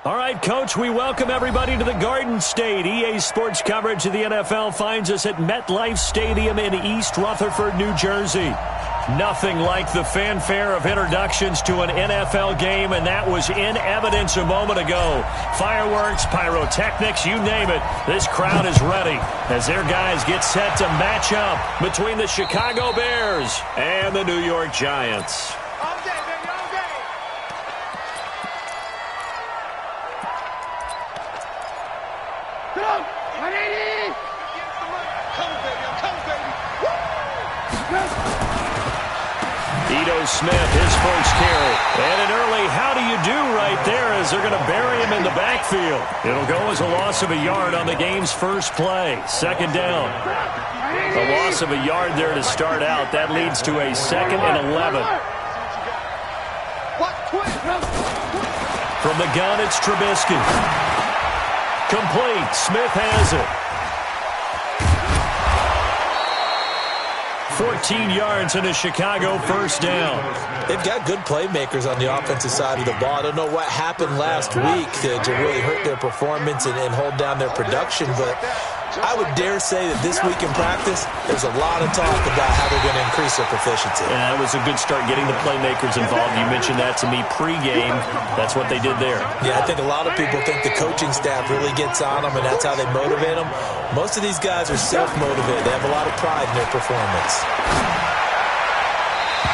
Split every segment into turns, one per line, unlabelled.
All right, Coach, we welcome everybody to the Garden State. EA Sports coverage of the NFL finds us at MetLife Stadium in East Rutherford, New Jersey. Nothing like the fanfare of introductions to an NFL game, and that was in evidence a moment ago. Fireworks, pyrotechnics, you name it. This crowd is ready as their guys get set to match up between the Chicago Bears and the New York Giants. Smith, his first carry. And an early how do you do right there as they're going to bury him in the backfield. It'll go as a loss of a yard on the game's first play. Second down. A loss of a yard there to start out. That leads to a 2nd and 11. From the gun, it's Trubisky. Complete. Smith has it. 14 yards and a Chicago first down.
They've got good playmakers on the offensive side of the ball. I don't know what happened last week to really hurt their performance and hold down their production, but I would dare say that this week in practice, there's a lot of talk about how they're going to increase their proficiency.
Yeah, that was a good start getting the playmakers involved. You mentioned that to me pregame. That's what they did there.
Yeah, I think a lot of people think the coaching staff really gets on them, and that's how they motivate them. Most of these guys are self-motivated. They have a lot of pride in their performance.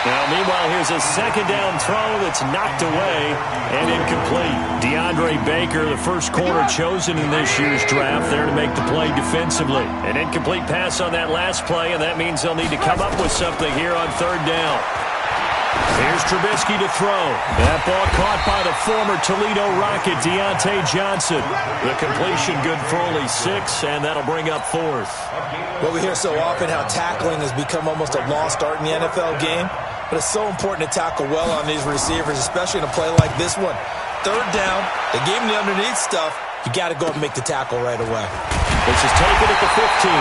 Now, meanwhile, here's a second down throw that's knocked away and incomplete. DeAndre Baker, the first corner chosen in this year's draft, there to make the play defensively. An incomplete pass on that last play, and that means they'll need to come up with something here on third down. Here's Trubisky to throw. That ball caught by the former Toledo Rocket, Deontay Johnson. The completion good for only 6, and that'll bring up 4th.
Well, we hear so often how tackling has become almost a lost art in the NFL game. But it's so important to tackle well on these receivers, especially in a play like this one. Third down, they gave him the underneath stuff. You got to go and make the tackle right away.
This is taken at the 15.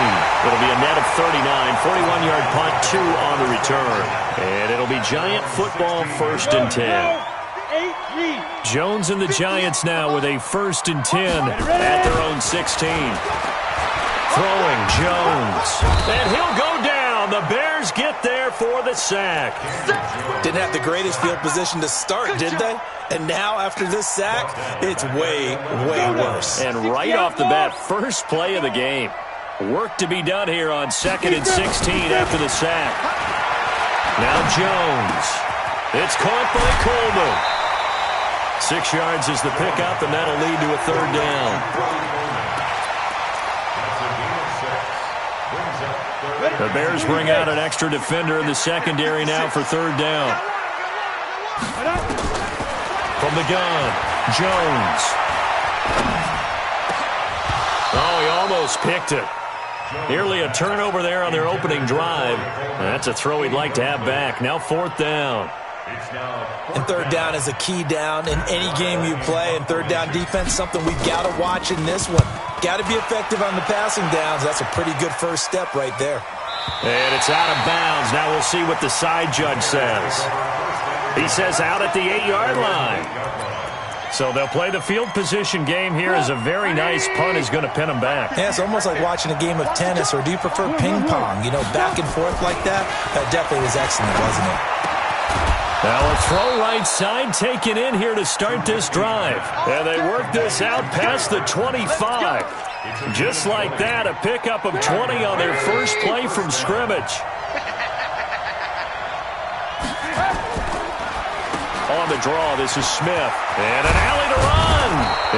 It'll be a net of 39, 41-yard punt, 2 on the return. And it'll be Giant football, 1st and 10. Jones and the Giants now with a 1st and 10 at their own 16. Throwing Jones. And he'll go down. The Bears get there for the sack.
Didn't have the greatest field position to start, did they? And now, after this sack, it's way, way worse.
And right off the bat, first play of the game. Work to be done here on 2nd and 16 after the sack. Now Jones. It's caught by Coleman. 6 yards is the pickup, and that'll lead to a 3rd down. The Bears bring out an extra defender in the secondary now for 3rd down. From the gun, Jones. Oh, he almost picked it. Nearly a turnover there on their opening drive. That's a throw he'd like to have back. Now 4th down.
And 3rd down is a key down in any game you play. And 3rd down defense, something we've got to watch in this one. Got to be effective on the passing downs. That's a pretty good first step right there.
And it's out of bounds. Now we'll see what the side judge says. He says out at the 8-yard line. So they'll play the field position game here as a very nice punt is going to pin them back.
Yeah, it's almost like watching a game of tennis, or do you prefer ping pong? You know, back and forth like that? That definitely was excellent, wasn't it?
Now a throw right side taken in here to start this drive. And they work this out past the 25. Just like that, a pickup of 20 on their first play from scrimmage. On the draw, this is Smith. And an alley to run.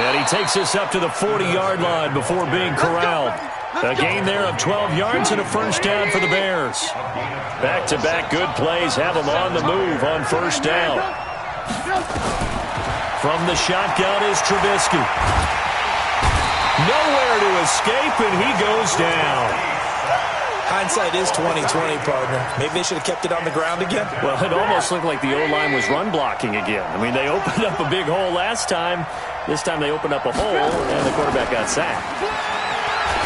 And he takes us up to the 40-yard line before being corralled. A gain there of 12 yards and a first down for the Bears. Back-to-back good plays have them on the move on first down. From the shotgun is Trubisky. Nowhere to escape, and he goes down.
Hindsight is 20/20, partner. Maybe they should have kept it on the ground again.
Well, it almost looked like the O-line was run blocking again. I mean, they opened up a big hole last time. This time they opened up a hole, and the quarterback got sacked.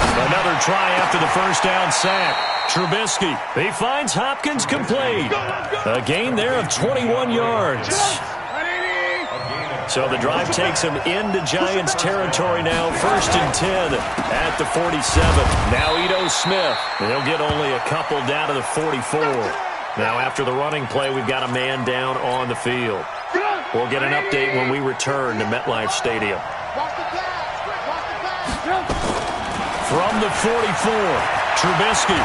Another try after the first down sack. Trubisky, he finds Hopkins complete. A gain there of 21 yards. So the drive takes him into Giants territory now. 1st and 10 at the 47. Now Ito Smith. He'll get only a couple down to the 44. Now after the running play, we've got a man down on the field. We'll get an update when we return to MetLife Stadium. From the 44, Trubisky.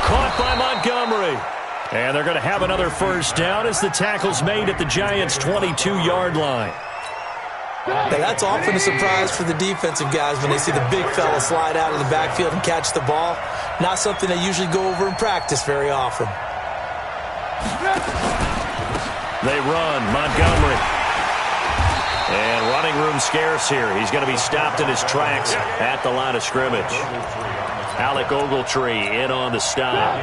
Caught by Montgomery. And they're going to have another first down as the tackle's made at the Giants' 22-yard line.
Now, that's often a surprise for the defensive guys when they see the big fella slide out of the backfield and catch the ball. Not something they usually go over in practice very often.
They run. Montgomery. And running room scarce here. He's going to be stopped in his tracks at the line of scrimmage. Alec Ogletree in on the stop.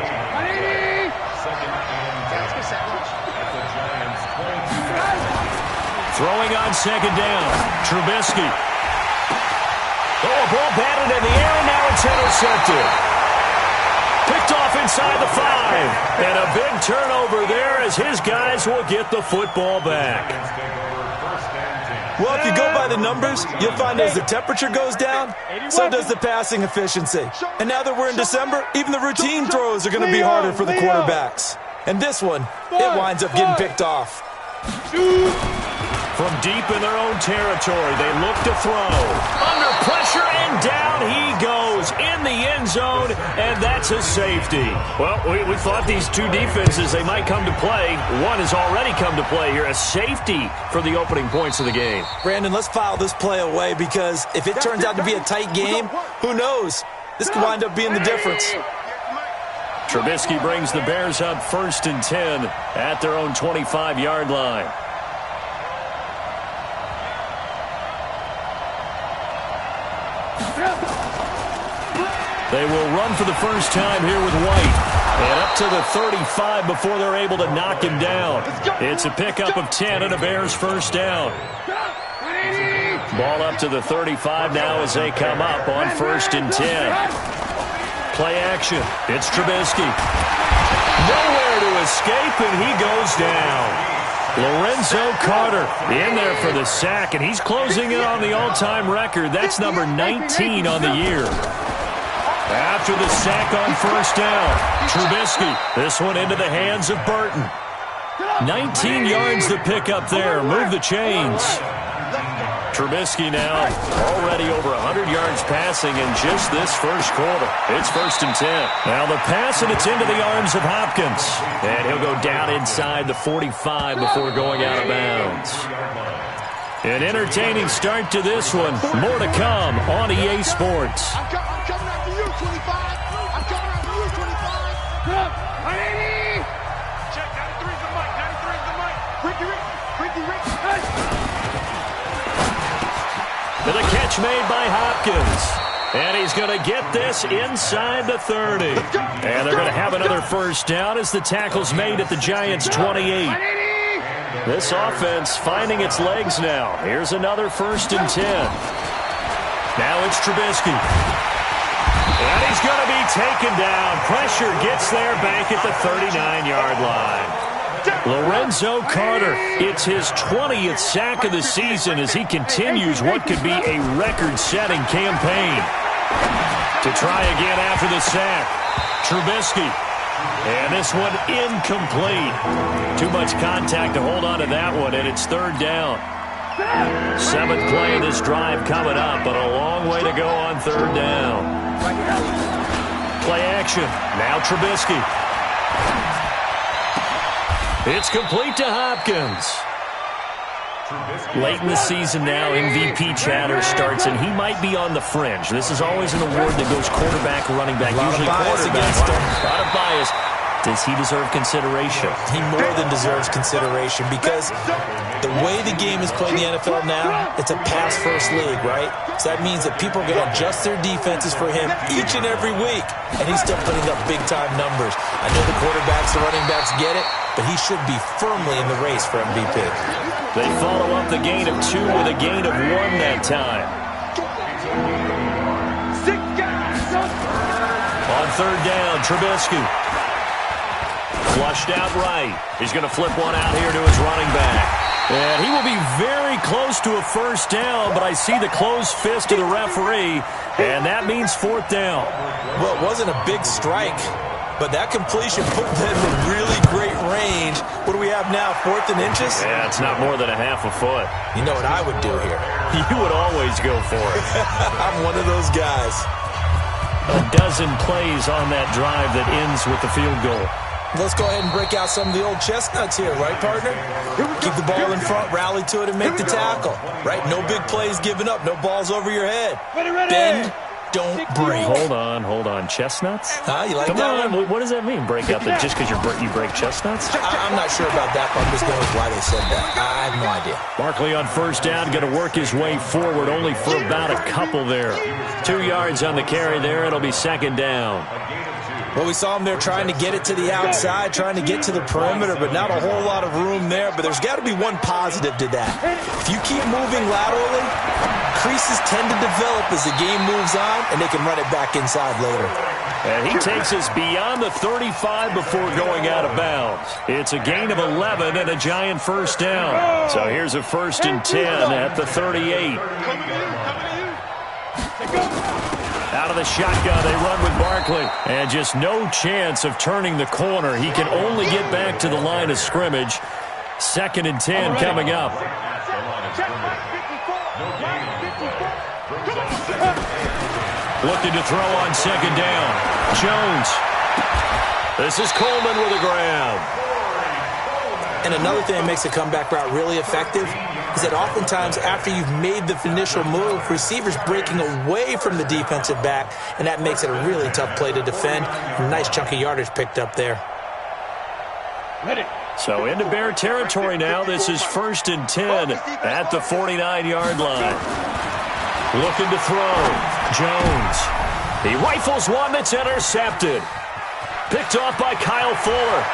Throwing on 2nd down. Trubisky. Oh, a ball batted in the air, and now it's intercepted. Picked off inside the 5. And a big turnover there as his guys will get the football back.
Well, if you go by the numbers, you'll find as the temperature goes down, so does the passing efficiency. And now that we're in December, even the routine throws are going to be harder for the quarterbacks. And this one, it winds up getting picked off.
From deep in their own territory, they look to throw. Under pressure, and down he goes in the end zone, and that's a safety. Well, we thought these two defenses, they might come to play. One has already come to play here, a safety for the opening points of the game.
Brandon, let's file this play away because if it turns out to be a tight game, who knows? This could wind up being the difference.
Trubisky brings the Bears up 1st and 10 at their own 25-yard line. They will run for the first time here with White. And up to the 35 before they're able to knock him down. It's a pickup of 10 and a Bears first down. Ball up to the 35 now as they come up on 1st and 10. Play action. It's Trubisky. Nowhere to escape, and he goes down. Lorenzo Carter in there for the sack, and he's closing in on the all-time record. That's number 19 on the year. After the sack on 1st down, Trubisky. This one into the hands of Burton. 19 yards to pick up there. Move the chains. Trubisky now already over 100 yards passing in just this first quarter. It's 1st and 10. Now the pass, and it's into the arms of Hopkins. And he'll go down inside the 45 before going out of bounds. An entertaining start to this one. More to come on EA Sports.
I'm coming after you, 25. I'm coming after you, 25. Good. 180. Check, 93's the mic. 93's the mic. Ricky. Hey.
The catch made by Hopkins. And he's going to get this inside the 30. And they're going to have another first down as the tackle's made at the Giants' 28. This offense finding its legs now. Here's another 1st and 10. Now it's Trubisky. And he's going to be taken down. Pressure gets there back at the 39-yard line. Lorenzo Carter, it's his 20th sack of the season as he continues what could be a record-setting campaign. To try again after the sack, Trubisky. And this one incomplete. Too much contact to hold on to that one, and it's 3rd down. 7th play of this drive coming up, but a long way to go on 3rd down. Play action. Now Trubisky. It's complete to Hopkins. Late in the season now, MVP chatter starts, and he might be on the fringe. This is always an award that goes quarterback, running back, usually quarterback. A lot of bias. Does he deserve consideration?
He more than deserves consideration because the way the game is played in the NFL now, it's a pass-first league, right? So that means that people are going to adjust their defenses for him each and every week, and he's still putting up big-time numbers. I know the quarterbacks, the running backs get it, but he should be firmly in the race for MVP.
They follow up the gain of 2 with a gain of 1 that time. On 3rd down, Trubisky. Flushed out right. He's going to flip one out here to his running back. And he will be very close to a first down, but I see the closed fist of the referee, and that means fourth down.
Well, it wasn't a big strike, but that completion put them in really great range. What do we have now, 4th and inches?
Yeah, it's not more than a half a foot.
You know what I would do here?
You would always go for it.
I'm one of those guys.
A dozen plays on that drive that ends with the field goal.
Let's go ahead and break out some of the old chestnuts here, right, partner? Keep the ball in front, rally to it, and make the tackle. Right? No big plays given up, no balls over your head. Bend, don't break.
Hold on. Chestnuts?
Huh? You like
Come
that
on.
one?
What does that mean? Break up just because you break chestnuts?
I'm not sure about that, but I'm just going with why they said that. I have no idea.
Barkley on first down, going to work his way forward, only for about a couple there. 2 yards on the carry there. It'll be second down.
Well, we saw him there trying to get it to the outside, trying to get to the perimeter, but not a whole lot of room there. But there's got to be one positive to that. If you keep moving laterally, creases tend to develop as the game moves on, and they can run it back inside later.
And he takes us beyond the 35 before going out of bounds. It's a gain of 11 and a giant first down. So here's a 1st and 10 at the 38. Out of the shotgun, they run with Barkley. And just no chance of turning the corner. He can only get back to the line of scrimmage. 2nd and 10 coming up. Looking to throw on 2nd down. Jones. This is Coleman with a grab.
And another thing that makes a comeback route really effective is that oftentimes after you've made the initial move, receivers breaking away from the defensive back, and that makes it a really tough play to defend. A nice chunk of yardage picked up there.
So into Bear territory now. This is 1st and 10 at the 49-yard line. Looking to throw. Jones. He rifles one that's intercepted. Picked off by Kyle Fuller.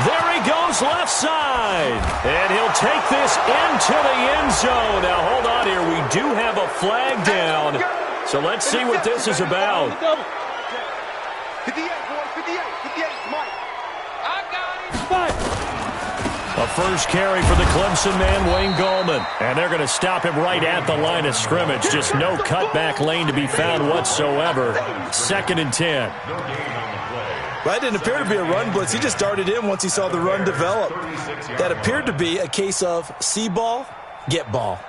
There he goes left side. And he'll take this into the end zone. Now, hold on here. We do have a flag down. So let's see what this is about.
58, boys, 58, Mike. I got it.
A first carry for the Clemson man, Wayne Gallman. And they're going to stop him right at the line of scrimmage. Just no cutback lane to be found whatsoever. 2nd and 10.
That didn't appear to be a run blitz. He just darted in once he saw the run develop. That appeared to be a case of see ball, get ball.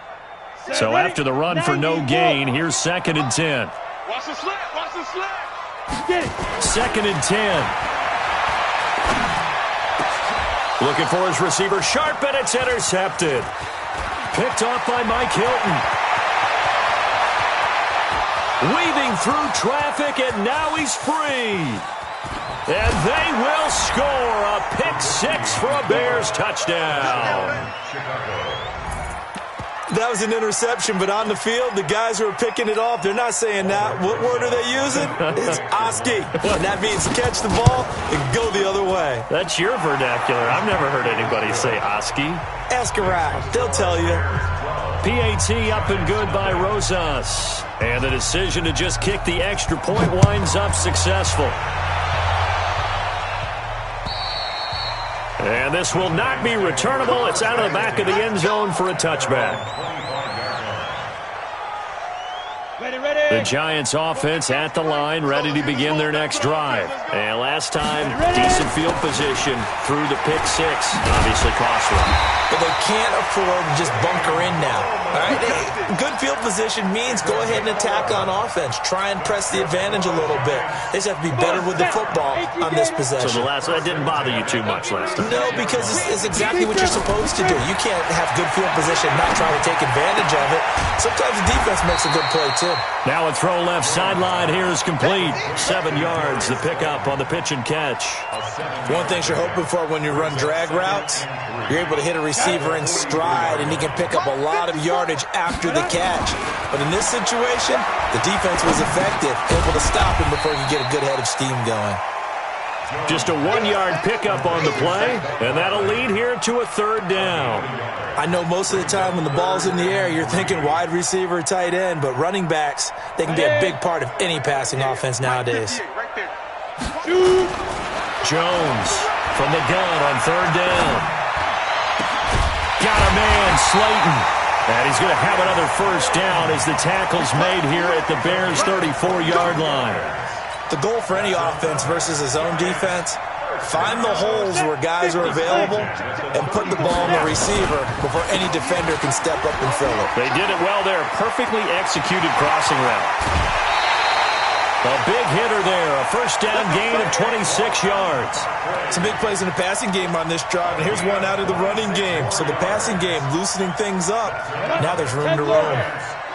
So after the run for no gain, here's 2nd and 10.
Watch the slant, watch the slant.
2nd and 10. Looking for his receiver, Sharp, and it's intercepted. Picked off by Mike Hilton. Weaving through traffic, and now he's free. And they will score a pick six for a Bears touchdown.
That was an interception, but on the field, the guys who are picking it off, they're not saying that. What word are they using? It's Oski. And that means catch the ball and go the other way.
That's your vernacular. I've never heard anybody say Oski.
Ask around. They'll tell you.
PAT up and good by Rosas. And the decision to just kick the extra point winds up successful. And this will not be returnable. It's out of the back of the end zone for a touchback. The Giants offense at the line, ready to begin their next drive. And last time, decent field position through the pick six. Obviously costly.
But they can't afford to just bunker in now. All right? Good field position means go ahead and attack on offense. Try and press the advantage a little bit. They just have to be better with the football on this possession.
So that didn't bother you too much last time?
No, because it's exactly what you're supposed to do. You can't have good field position and not try to take advantage of it. Sometimes the defense makes a good play, too.
Now a throw left sideline here is complete. 7 yards, the pickup on the pitch and catch.
One thing you're hoping for when you run drag routes, you're able to hit a receiver in stride, and he can pick up a lot of yardage after the catch. But in this situation, the defense was effective, able to stop him before he could get a good head of steam going.
Just a 1-yard pickup on the play, and that'll lead here to a third down.
I know most of the time when the ball's in the air, you're thinking wide receiver, tight end, but running backs, they can be a big part of any passing offense nowadays.
Jones from the gun on third down. Got a man, Slayton. And he's going to have another first down as the tackle's made here at the Bears' 34-yard line.
The goal for any offense versus his own defense, find the holes where guys are available and put the ball on the receiver before any defender can step up and fill it.
They did it well there. Perfectly executed crossing route. A big hitter there. A first down gain of 26 yards.
Some big plays in the passing game on this drive, and here's one out of the running game. So the passing game loosening things up. Now there's room to roam.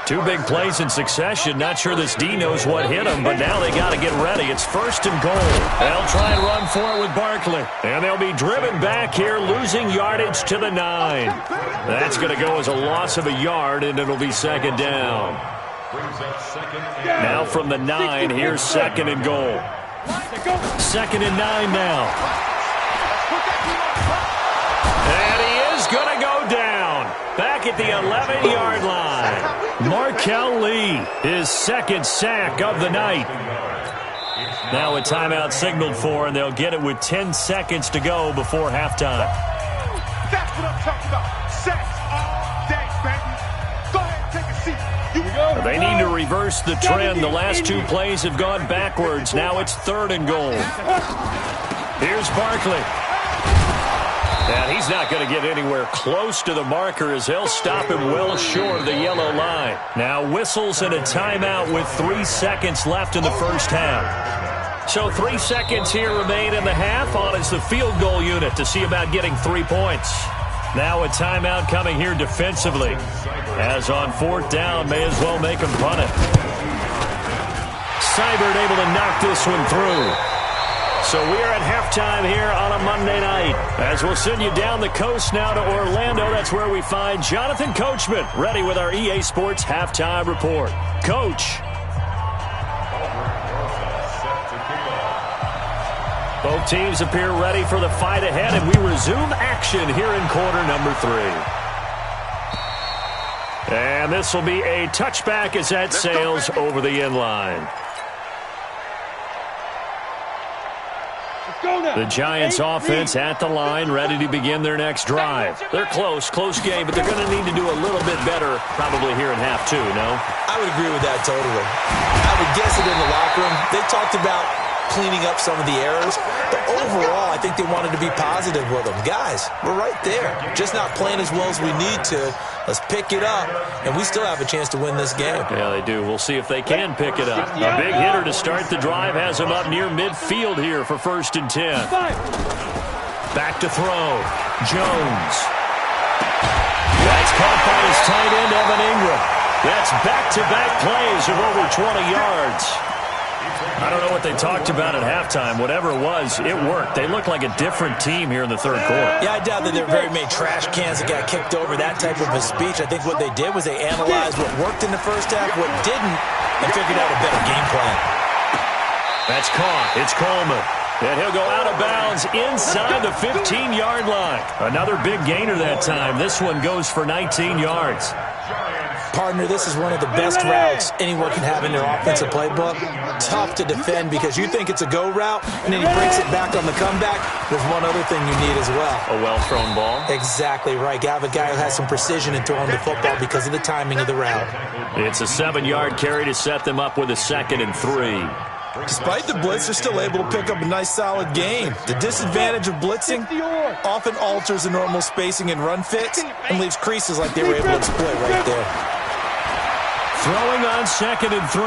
Two big plays in succession. Not sure this D knows what hit him, but now they got to get ready. It's first and goal. They'll try and run for it with Barkley. And they'll be driven back here, losing yardage to the 9. That's going to go as a loss of a yard, and it'll be second down. Now from the 9, here's second and goal. Second and 9 now. And he is going to go down. Back at the 11-yard line. Markel Lee, his second sack of the night. Now a timeout signaled for, and they'll get it with 10 seconds to go before halftime.
That's what I'm talking about. Sacks all day, baby. Go ahead and take a seat.
They need to reverse the trend. The last two plays have gone backwards. Now it's third and goal. Here's Barkley. And he's not going to get anywhere close to the marker as they'll stop him well short of the yellow line. Now whistles and a timeout with 3 seconds left in the first half. So 3 seconds here remain in the half. On is the field goal unit to see about getting 3 points. Now a timeout coming here defensively. As on fourth down, may as well make him punt it. Seibert able to knock this one through. So we're at halftime here on a Monday night. As we'll send you down the coast now to Orlando, that's where we find Jonathan Coachman, ready with our EA Sports Halftime Report. Coach. Both teams appear ready for the fight ahead, and we resume action here in quarter number 3. And this will be a touchback as that sails over the end line. The Giants offense at the line, ready to begin their next drive. They're close game, but they're going to need to do a little bit better probably here in half 2, no?
I would agree with that totally. I would guess it in the locker room. They talked about cleaning up some of the errors, but overall, I think they wanted to be positive with them. Guys, we're right there. Just not playing as well as we need to. Let's pick it up, and we still have a chance to win this game.
Yeah, they do. We'll see if they can pick it up. A big hitter to start the drive has him up near midfield here for first and 10. Back to throw. Jones. That's caught by his tight end, Evan Ingram. That's back-to-back plays of over 20 yards. I don't know what they talked about at halftime. Whatever it was, it worked. They look like a different team here in the third quarter.
Yeah, I doubt that there were very many trash cans that got kicked over, that type of a speech. I think what they did was they analyzed what worked in the first half, what didn't, and figured out a better game plan.
That's caught. It's Coleman. And he'll go out of bounds inside the 15-yard line. Another big gainer that time. This one goes for 19 yards.
Partner, this is one of the best routes anyone can have in their offensive playbook. Tough to defend because you think it's a go route, and then he breaks it back on the comeback. There's one other thing you need as well.
A well-thrown ball.
Exactly right. You have a guy who has some precision in throwing the football because of the timing of the route.
It's a 7-yard carry to set them up with a 2nd and 3.
Despite the blitz, they're still able to pick up a nice, solid game. The disadvantage of blitzing often alters the normal spacing and run fits and leaves creases like they were able to exploit right there.
Throwing on 2nd and 3.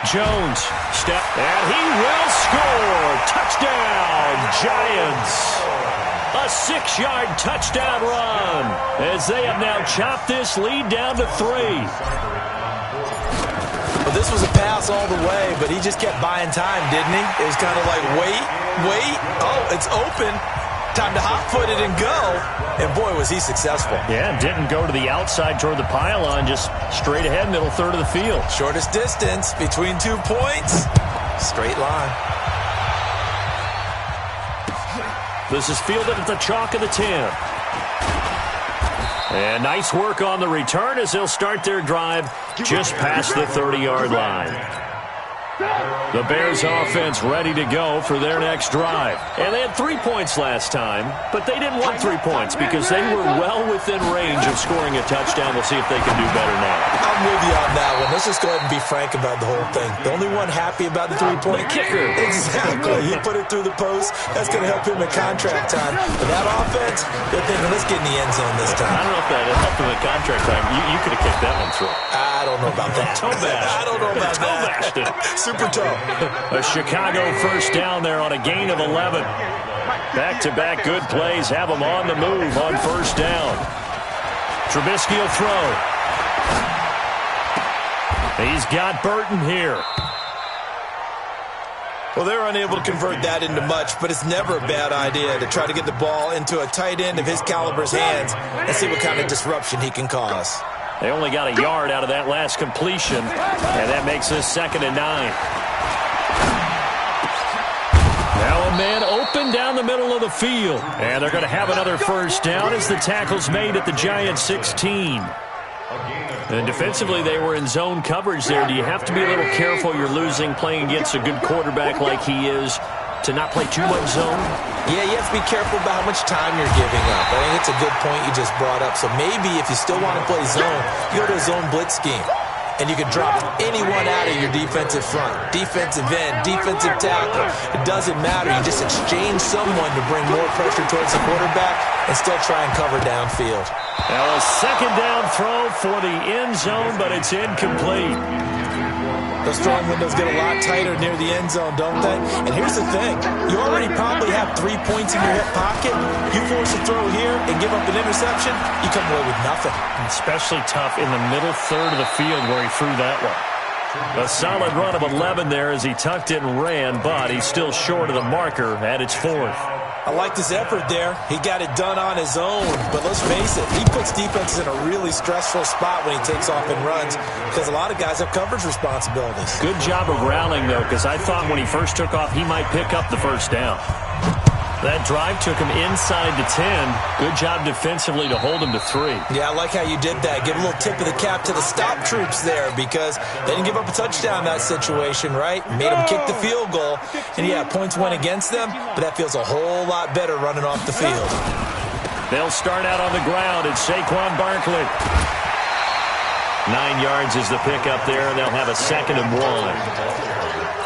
Jones, step, and he will score. Touchdown, Giants. A 6-yard touchdown run as they have now chopped this lead down to 3.
Well, this was a pass all the way, but he just kept buying time, didn't he? It was kind of like, wait. Oh, it's open. Time to hot-foot it and go. And, boy, was he successful.
Yeah, didn't go to the outside toward the pylon, just straight ahead, middle third of the field.
Shortest distance between 2 points. Straight line.
This is fielded at the chalk of the 10. And nice work on the return as they'll start their drive just past the 30-yard line. The Bears offense ready to go for their next drive. And they had 3 points last time, but they didn't want 3 points because they were well within range of scoring a touchdown. We'll see if they can do better now.
I'm with you on that one. Let's just go ahead and be frank about the whole thing. The only one happy about the 3-point
kicker.
Exactly. He put it through the post. That's going to help him in contract time. But that offense, they're thinking, let's get in the end zone this time.
I don't know if that helped him in contract time. You could have kicked that one through.
I don't know about that.
Toe bash.
I don't know about that. Super toe.
A Chicago first down there on a gain of 11. Back-to-back good plays have them on the move on first down. Trubisky will throw. He's got Burton here.
Well, they're unable to convert that into much, but it's never a bad idea to try to get the ball into a tight end of his caliber's hands and see what kind of disruption he can cause.
They only got a yard out of that last completion, and that makes this 2nd and 9. Now a man open down the middle of the field. And they're going to have another first down as the tackle's made at the Giants' 16. And defensively, they were in zone coverage there. Do you have to be a little careful? You're losing playing against a good quarterback like he is to not play too much zone?
Yeah, you have to be careful about how much time you're giving up. I think it's a good point you just brought up. So maybe if you still want to play zone, you go to a zone blitz scheme. And you can drop anyone out of your defensive front. Defensive end, defensive tackle. It doesn't matter. You just exchange someone to bring more pressure towards the quarterback and still try and cover downfield.
Now a 2nd down throw for the end zone, but it's incomplete.
Those throwing windows get a lot tighter near the end zone, don't they? And here's the thing. You already probably have 3 points in your hip pocket. You force a throw here and give up an interception, you come away with nothing.
Especially tough in the middle third of the field where he threw that one. A solid run of 11 there as he tucked it and ran, but he's still short of the marker at its 4th.
I liked his effort there. He got it done on his own. But let's face it, he puts defenses in a really stressful spot when he takes off and runs because a lot of guys have coverage responsibilities.
Good job of rallying, though, because I thought when he first took off, he might pick up the first down. That drive took him inside the 10. Good job defensively to hold him to 3.
Yeah, I like how you did that. Give a little tip of the cap to the stop troops there because they didn't give up a touchdown in that situation, right? Made them kick the field goal. And, yeah, points went against them, but that feels a whole lot better running off the field.
They'll start out on the ground. It's Saquon Barkley. 9 yards is the pickup there, and they'll have a 2nd and 1.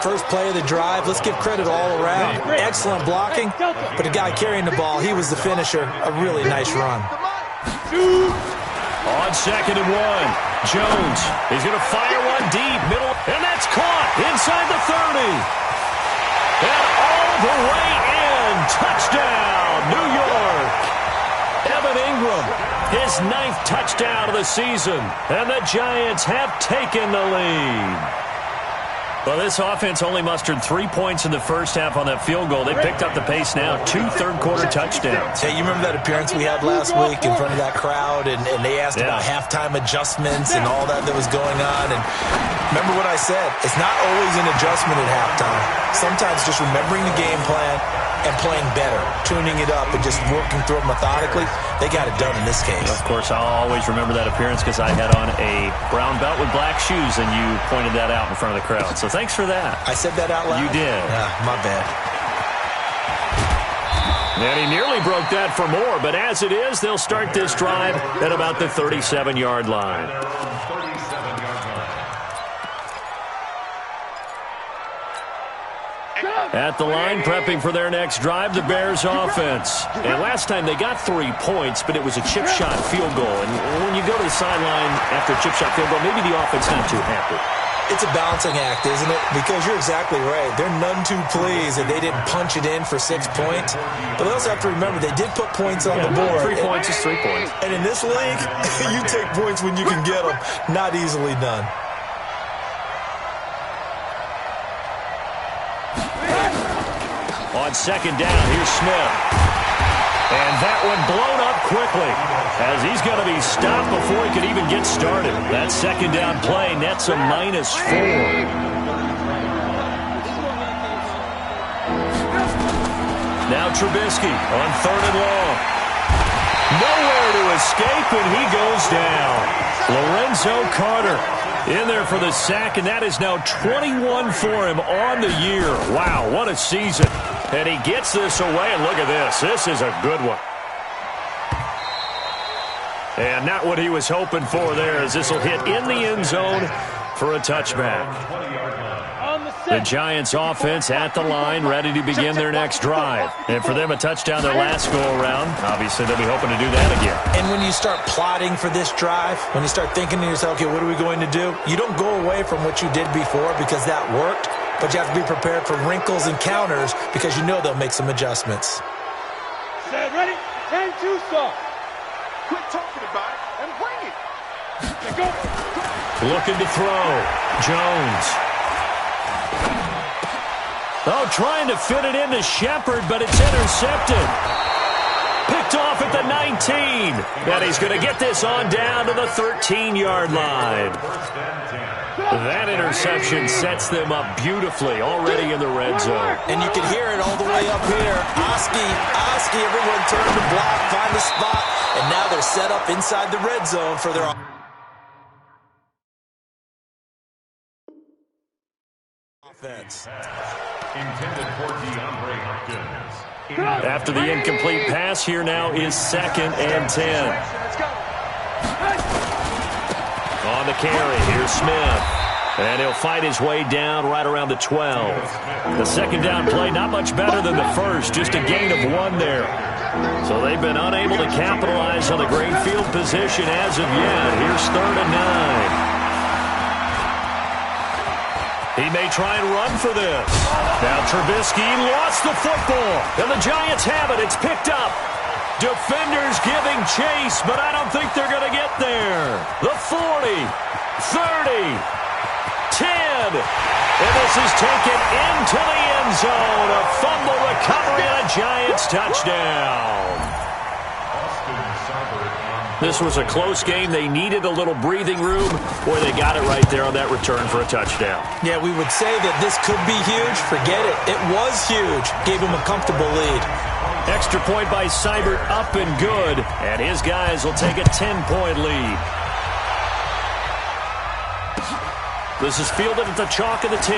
First play of the drive, let's give credit all around. Excellent blocking, but the guy carrying the ball, he was the finisher. A really nice run.
On 2nd and 1, Jones. He's going to fire one deep, middle, and that's caught inside the 30. And all the way in. Touchdown, New York. Evan Ingram, his 9th touchdown of the season, and the Giants have taken the lead. Well, this offense only mustered 3 points in the first half on that field goal. They picked up the pace now. 2 third-quarter touchdowns.
Hey, you remember that appearance we had last week in front of that crowd, and they asked about halftime adjustments and all that was going on. And remember what I said. It's not always an adjustment at halftime. Sometimes just remembering the game plan and playing better, tuning it up and just working through it methodically. They got it done in this case.
Of course, I'll always remember that appearance because I had on a brown belt with black shoes, and you pointed that out in front of the crowd. So thanks for that.
I said that out loud?
You did.
My bad.
And he nearly broke that for more, but as it is, they'll start this drive at about the 37-yard line. At the line, prepping for their next drive, the Bears offense. And last time they got 3 points, but it was a chip shot field goal. And when you go to the sideline after a chip shot field goal, maybe the offense not too happy.
It's a balancing act, isn't it? Because you're exactly right. They're none too pleased that they didn't punch it in for 6 points. But they also have to remember they did put points on the board.
3 points is 3 points.
And in this league, you take points when you can get them. Not easily done.
On 2nd down, here's Smith. And that one blown up quickly as he's going to be stopped before he could even get started. That 2nd down play nets a -4. Now Trubisky on 3rd and long. Nowhere to escape, and he goes down. Lorenzo Carter In there for the sack, and that is now 21 for him on the year. Wow, what a season. And he gets this away, and look at this. This is a good one. And not what he was hoping for there, as this will hit in the end zone for a touchback. The Giants offense at the line, ready to begin their next drive. And for them, a touchdown their last go-around. Obviously, they'll be hoping to do that again.
And when you start plotting for this drive, when you start thinking to yourself, okay, what are we going to do? You don't go away from what you did before because that worked, but you have to be prepared for wrinkles and counters because you know they'll make some adjustments.
Set, ready? 10-2 start. Quit talking about it and bring it. Go.
Looking to throw. Jones. Oh, trying to fit it into Shepard, but it's intercepted. Picked off at the 19. And he's going to get this on down to the 13-yard line. That interception sets them up beautifully already in the red zone.
And you can hear it all the way up here. Oski, everyone turn to block, find the spot, and now they're set up inside the red zone for their offense.
After the incomplete pass, here now is 2nd and 10. On the carry, here's Smith. And he'll fight his way down right around the 12. The second down play, not much better than the first, just a gain of 1 there. So they've been unable to capitalize on the great field position as of yet. Here's 3rd and 9. He may try and run for this. Now Trubisky lost the football. And the Giants have it. It's picked up. Defenders giving chase, but I don't think they're going to get there. The 40, 30, 10. And this is taken into the end zone. A fumble recovery and a Giants touchdown. This was a close game. They needed a little breathing room. Boy, they got it right there on that return for a touchdown.
Yeah, we would say that this could be huge. Forget it. It was huge. Gave him a comfortable lead.
Extra point by Seibert, up and good. And his guys will take a 10-point lead. This is fielded at the chalk of the 10.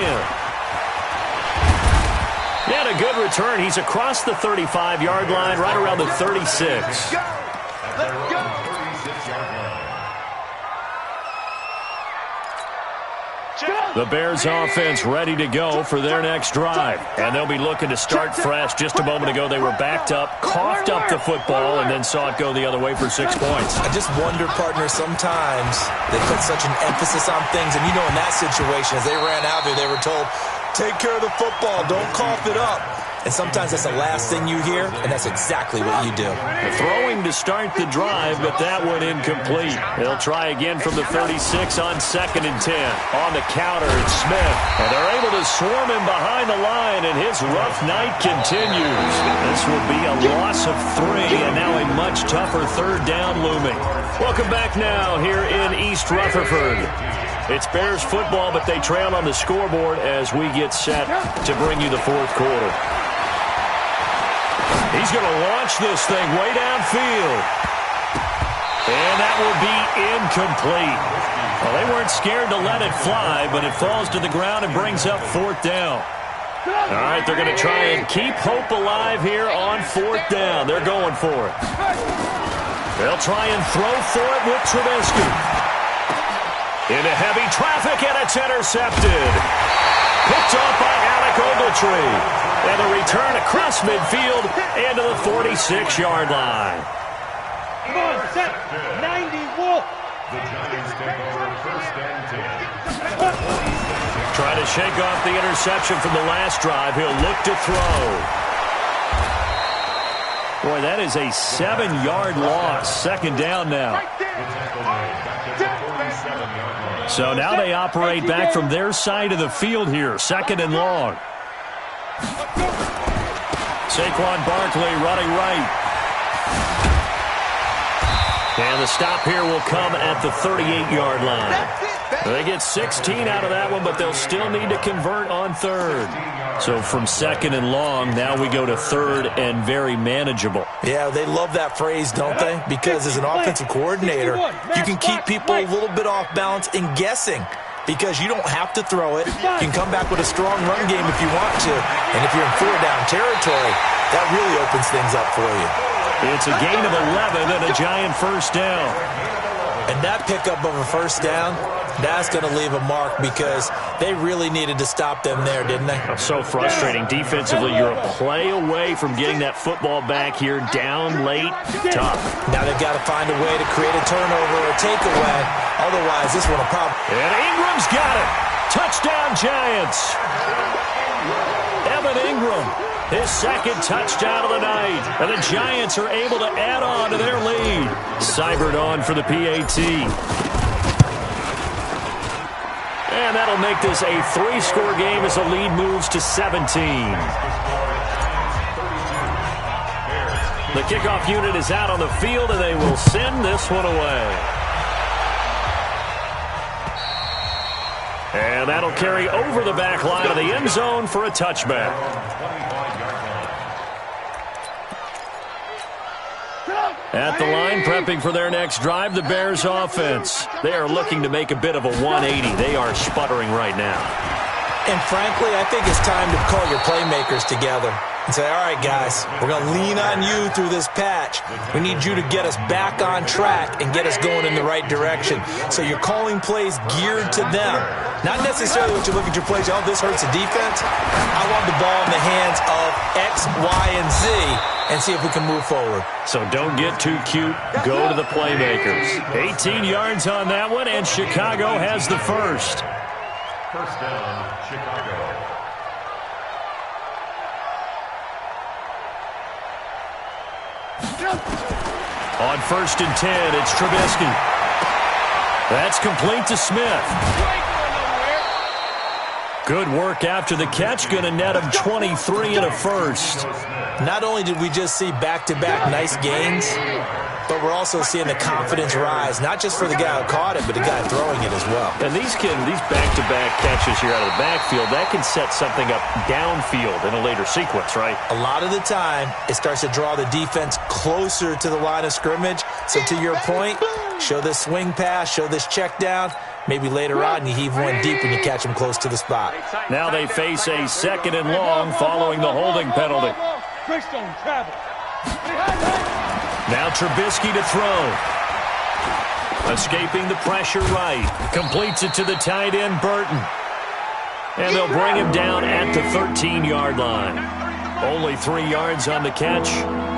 And a good return. He's across the 35-yard line, right around the 36.
Let's go.
The Bears offense ready to go for their next drive. And they'll be looking to start fresh. Just a moment ago, they were backed up, coughed up the football, and then saw it go the other way for 6 points.
I just wonder, partner, sometimes they put such an emphasis on things. And, you know, in that situation, as they ran out there, they were told, take care of the football, don't cough it up. And sometimes that's the last thing you hear, and that's exactly what you do.
Throwing to start the drive, but that one incomplete. They'll try again from the 36 on 2nd and 10. On the counter, it's Smith. And they're able to swarm him behind the line, and his rough night continues. This will be a loss of 3, and now a much tougher 3rd down looming. Welcome back now here in East Rutherford. It's Bears football, but they trail on the scoreboard as we get set to bring you the 4th quarter. He's going to launch this thing way downfield. And that will be incomplete. Well, they weren't scared to let it fly, but it falls to the ground and brings up 4th down. All right, they're going to try and keep hope alive here on 4th down. They're going for it. They'll try and throw for it with Trubisky. Into heavy traffic, and it's intercepted. Picked off by Alec Ogletree. And a return across midfield and to the 46-yard line.
Come on, set. 90 Wolf.
The Giants take over 1st and 10.
Trying to shake off the interception from the last drive. He'll look to throw. Boy, that is a 7-yard loss. 2nd down now. So now they operate back from their side of the field here. 2nd and long. Saquon Barkley running right. And the stop here will come at the 38-yard line. They get 16 out of that one, but they'll still need to convert on third. So from second and long, now we go to third and very manageable.
Yeah, they love that phrase, don't they? Because as an offensive coordinator, you can keep people a little bit off balance and guessing because you don't have to throw it. You can come back with a strong run game if you want to. And if you're in four-down territory, that really opens things up for you.
It's a gain of 11 and a giant first down.
And that pickup of a first down, that's going to leave a mark because they really needed to stop them there, didn't they?
So frustrating. Defensively, you're a play away from getting that football back here down late. Tough.
Now they've got to find a way to create a turnover or a takeaway. Otherwise, this one a problem.
And Ingram's got it. Touchdown, Giants. Evan Ingram, his second touchdown of the night. And the Giants are able to add on to their lead. Seibert on for the PAT. And that'll make this a 3-score game as the lead moves to 17. The kickoff unit is out on the field, and they will send this one away. And that'll carry over the back line of the end zone for a touchback. At the line, prepping for their next drive, the Bears offense. They are looking to make a bit of a 180. They are sputtering right now.
And frankly, I think it's time to call your playmakers together and say, all right, guys, we're going to lean on you through this patch. We need you to get us back on track and get us going in the right direction. So you're calling plays geared to them. Not necessarily what you look at your plays, oh, this hurts the defense. I want the ball in the hands of X, Y, and Z and see if we can move forward.
So don't get too cute. Go to the playmakers. 18 yards on that one, and Chicago has the first.
First down, Chicago.
On 1st and 10, it's Trubisky. That's complete to Smith. Good work after the catch. Going to net him 23 and a first.
Not only did we just see back-to-back nice gains, but we're also seeing the confidence rise, not just for the guy who caught it, but the guy throwing it as well.
And these back-to-back catches here out of the backfield, that can set something up downfield in a later sequence, right?
A lot of the time, it starts to draw the defense closer to the line of scrimmage. So to your point, show this swing pass, show this check down. Maybe later on you heave one deep when you catch them close to the spot.
Now they face a 2nd and long following the holding penalty. Now Trubisky to throw. Escaping the pressure right. Completes it to the tight end, Burton. And they'll bring him down at the 13-yard line. Only 3 yards on the catch.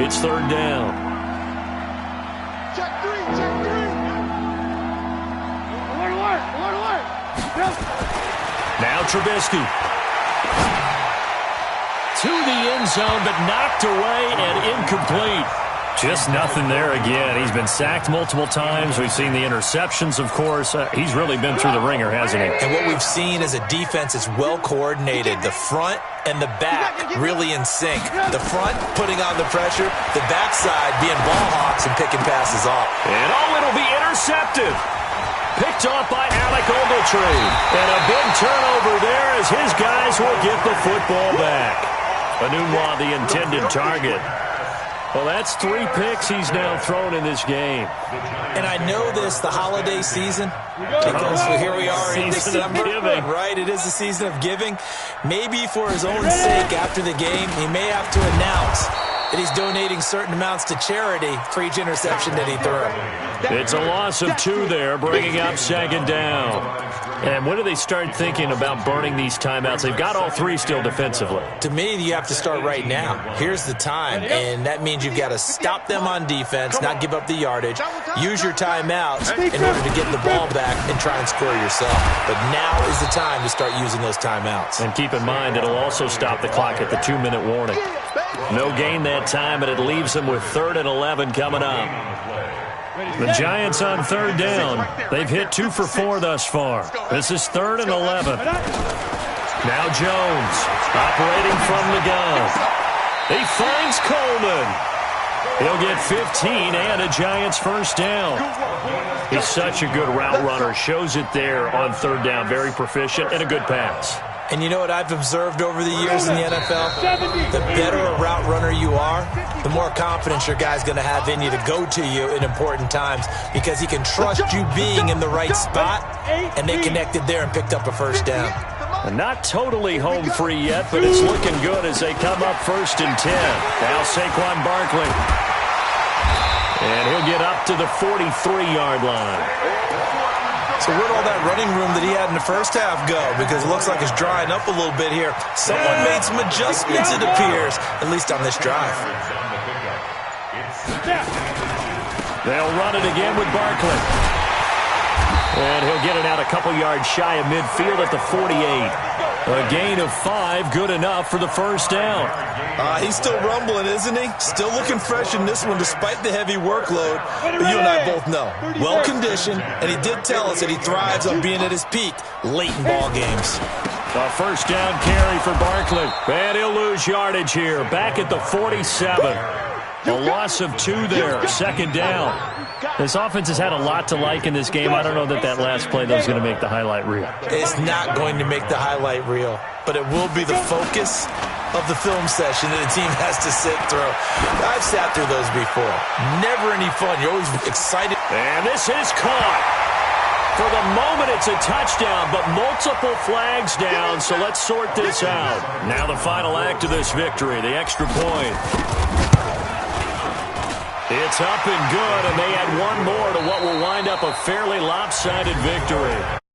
It's 3rd down.
Check three, check three. Alert.
Now Trubisky. To the end zone, but knocked away and incomplete. Just nothing there again. He's been sacked multiple times. We've seen the interceptions, of course. He's really been through the ringer, hasn't he?
And what we've seen is a defense that's well coordinated. The front and the back really in sync. The front putting on the pressure, the backside being ball hawks and picking passes off.
And it'll be intercepted. Picked off by Alec Ogletree. And a big turnover there as his guys will get the football back. Anunwa, the intended target. Well, that's 3 picks he's now thrown in this game.
And I know this, the holiday season, because here we are in December, right? It is the season of giving. Maybe for his own sake after the game, he may have to announce that he's donating certain amounts to charity for each interception that he threw.
It's a loss of 2 there, bringing up 2nd down. And when do they start thinking about burning these timeouts? They've got all 3 still defensively.
To me, you have to start right now. Here's the time, and that means you've got to stop them on defense, not give up the yardage, use your timeouts in order to get the ball back and try and score yourself. But now is the time to start using those timeouts.
And keep in mind, it'll also stop the clock at the 2-minute warning. No gain that time, but it leaves them with 3rd and 11 coming up. The Giants on 3rd down. They've hit 2 for 4 thus far. This is 3rd and 11. Now Jones operating from the gun. He finds Coleman. He'll get 15 and a Giants first down. He's such a good route runner. Shows it there on third down. Very proficient and a good pass.
And you know what I've observed over the years in the NFL? The better a route runner you are, the more confidence your guy's going to have in you to go to you in important times because he can trust you being in the right spot, and they connected there and picked up a first down.
Not totally home free yet, but it's looking good as they come up 1st and 10. Now Saquon Barkley. And he'll get up to the 43-yard line.
So where'd all that running room that he had in the first half go? Because it looks like it's drying up a little bit here. Someone made some adjustments, it appears, at least on this drive.
They'll run it again with Barkley. And he'll get it out a couple yards shy of midfield at the 48. A gain of 5, good enough for the first down.
He's still rumbling, isn't he? Still looking fresh in this one despite the heavy workload. But you and I both know, well-conditioned, and he did tell us that he thrives on being at his peak late in ball games.
A first down carry for Barkley. And he'll lose yardage here, back at the 47. A loss of 2 there, 2nd down. This offense has had a lot to like in this game. I don't know that that last play, though, is going to make the highlight reel.
It's not going to make the highlight reel, but it will be the focus of the film session that the team has to sit through. I've sat through those before. Never any fun. You're always excited.
And this is caught. For the moment, it's a touchdown, but multiple flags down, so let's sort this out. Now the final act of this victory, the extra point. It's up and good, and they add one more to what will wind up a fairly lopsided victory.